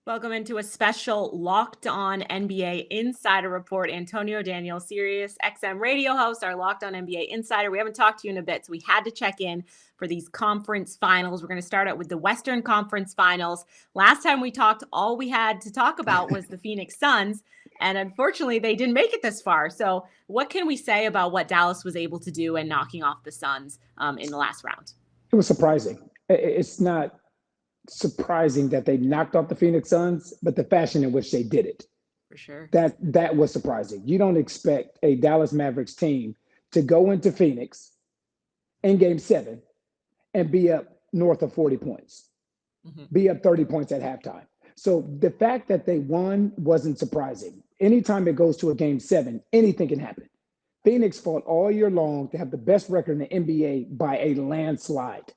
Welcome into a special Locked On NBA Insider Report. Antonio Daniel, Sirius XM radio host, our Locked On NBA Insider. We haven't talked to you in a bit, so we had to check in for these conference finals. We're going to start out with the Western Conference Finals. Last time we talked, all we had to talk about was the Phoenix Suns, and unfortunately, they didn't make it this far. So what can we say about what Dallas was able to do and knocking off the Suns in the last round? It was surprising. It's not surprising that they knocked off the Phoenix Suns, but the fashion in which they did it. For sure. That was surprising. You don't expect a Dallas Mavericks team to go into Phoenix in game 7 and be up north of 40 points, be up 30 points at halftime. So the fact that they won wasn't surprising. Anytime it goes to a game 7, anything can happen. Phoenix fought all year long to have the best record in the NBA by a landslide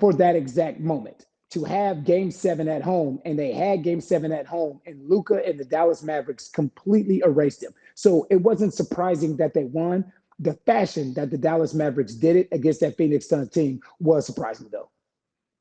for that exact moment. To have game 7 at home, and they had game 7 at home, and Luka and the Dallas Mavericks completely erased them. So it wasn't surprising that they won. The fashion that the Dallas Mavericks did it against that Phoenix Suns team was surprising, though.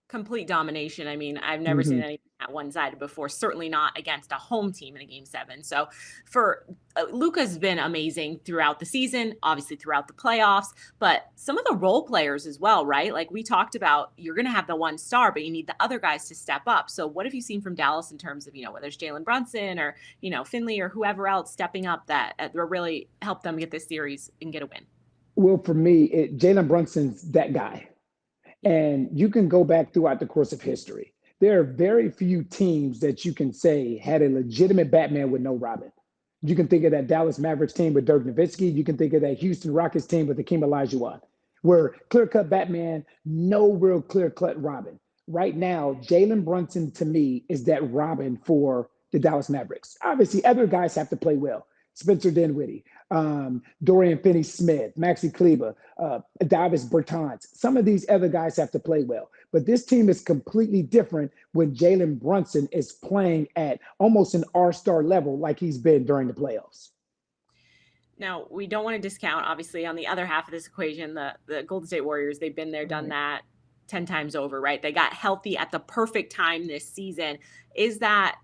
Complete domination. I mean, I've never seen anything that one-sided before, certainly not against a home team in a game 7. So for Luka's been amazing throughout the season, obviously throughout the playoffs, but some of the role players as well, right? Like we talked about, you're going to have the one star, but you need the other guys to step up. So what have you seen from Dallas in terms of, whether it's Jalen Brunson or, Finley or whoever else stepping up that really helped them get this series and get a win? Well, for me, Jalen Brunson's that guy. And you can go back throughout the course of history. There are very few teams that you can say had a legitimate Batman with no Robin. You can think of that Dallas Mavericks team with Dirk Nowitzki. You can think of that Houston Rockets team with Hakeem Olajuwon, where clear-cut Batman, no real clear-cut Robin. Right now, Jalen Brunson, to me, is that Robin for the Dallas Mavericks. Obviously, other guys have to play well. Spencer Dinwiddie, Dorian Finney-Smith, Maxi Kleber, Davis Bertans. Some of these other guys have to play well. But this team is completely different when Jalen Brunson is playing at almost an R-star level like he's been during the playoffs. Now, we don't want to discount, obviously, on the other half of this equation, the Golden State Warriors. They've been there, done that 10 times over, right? They got healthy at the perfect time this season. Is that,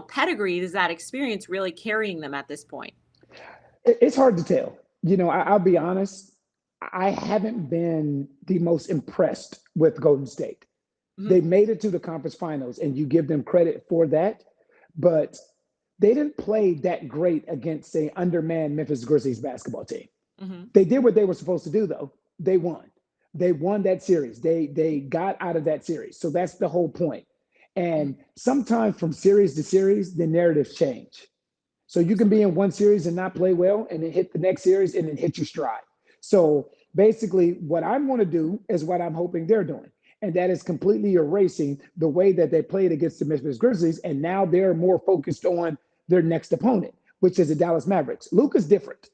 pedigree, is that experience really carrying them at this point? It's hard to tell. I'll be honest. I haven't been the most impressed with Golden State. They made it to the conference finals, and you give them credit for that. But they didn't play that great against, say, undermanned Memphis Grizzlies basketball team. They did what they were supposed to do, though. They won. They won that series. They got out of that series. So that's the whole point. And sometimes from series to series, the narratives change. So you can be in one series and not play well and then hit the next series and then hit your stride. So basically what I'm going to do is what I'm hoping they're doing. And that is completely erasing the way that they played against the Memphis Grizzlies. And now they're more focused on their next opponent, which is the Dallas Mavericks. Luka's different.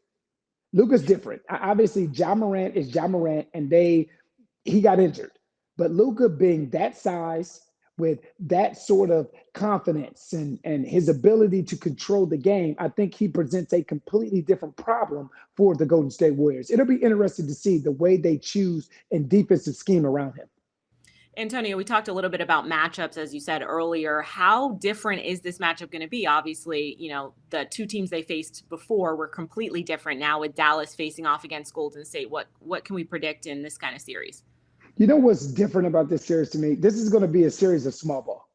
Obviously, Ja Morant is Ja Morant, and he got injured. But Luka being that size, with that sort of confidence and his ability to control the game, I think he presents a completely different problem for the Golden State Warriors. It'll be interesting to see the way they choose and defensive scheme around him. Antonio, we talked a little bit about matchups, as you said earlier. How different is this matchup going to be? Obviously, the two teams they faced before were completely different. Now with Dallas facing off against Golden State, what can we predict in this kind of series? You know what's different about this series to me? This is going to be a series of small ball.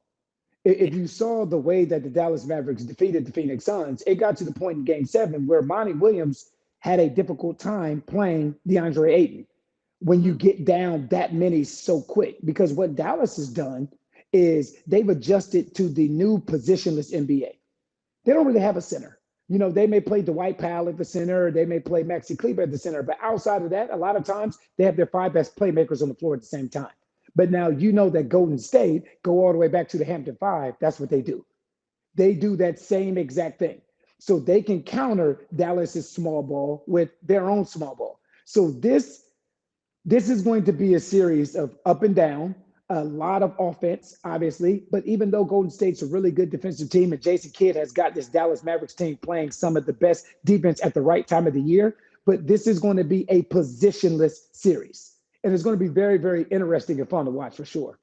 If you saw the way that the Dallas Mavericks defeated the Phoenix Suns, it got to the point in game 7 where Monty Williams had a difficult time playing DeAndre Ayton when you get down that many so quick. Because what Dallas has done is they've adjusted to the new positionless NBA. They don't really have a center. They may play Dwight Powell at the center, they may play Maxi Kleber at the center, but outside of that, a lot of times they have their 5 best playmakers on the floor at the same time. But now that Golden State go all the way back to the Hampton 5, that's what they do. They do that same exact thing. So they can counter Dallas's small ball with their own small ball. So this is going to be a series of up and down, a lot of offense, obviously. But even though Golden State's a really good defensive team and Jason Kidd has got this Dallas Mavericks team playing some of the best defense at the right time of the year, but this is going to be a positionless series. And it's going to be very, very interesting and fun to watch for sure.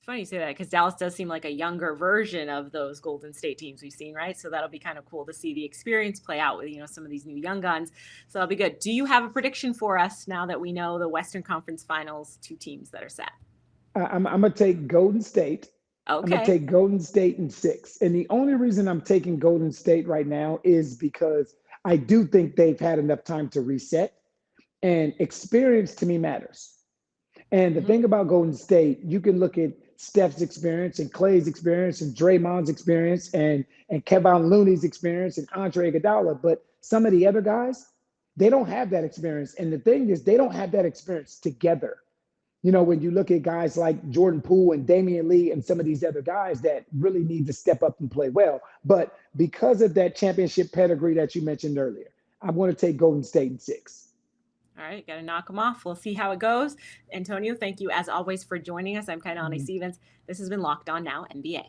Funny you say that because Dallas does seem like a younger version of those Golden State teams we've seen, right? So that'll be kind of cool to see the experience play out with, some of these new young guns. So that'll be good. Do you have a prediction for us now that we know the Western Conference Finals, 2 teams that are set? I'm going to take Golden State. I'm going to Okay. take Golden State in 6. And the only reason I'm taking Golden State right now is because I do think they've had enough time to reset, and experience to me matters. And the thing about Golden State, you can look at Steph's experience and Clay's experience and Draymond's experience and Kevin Looney's experience and Andre Iguodala, but some of the other guys, they don't have that experience. And the thing is, they don't have that experience together. When you look at guys like Jordan Poole and Damian Lee and some of these other guys that really need to step up and play well. But because of that championship pedigree that you mentioned earlier, I'm going to take Golden State in 6. All right, got to knock them off. We'll see how it goes. Antonio, thank you as always for joining us. I'm Kainani Stevens. This has been Locked On Now NBA.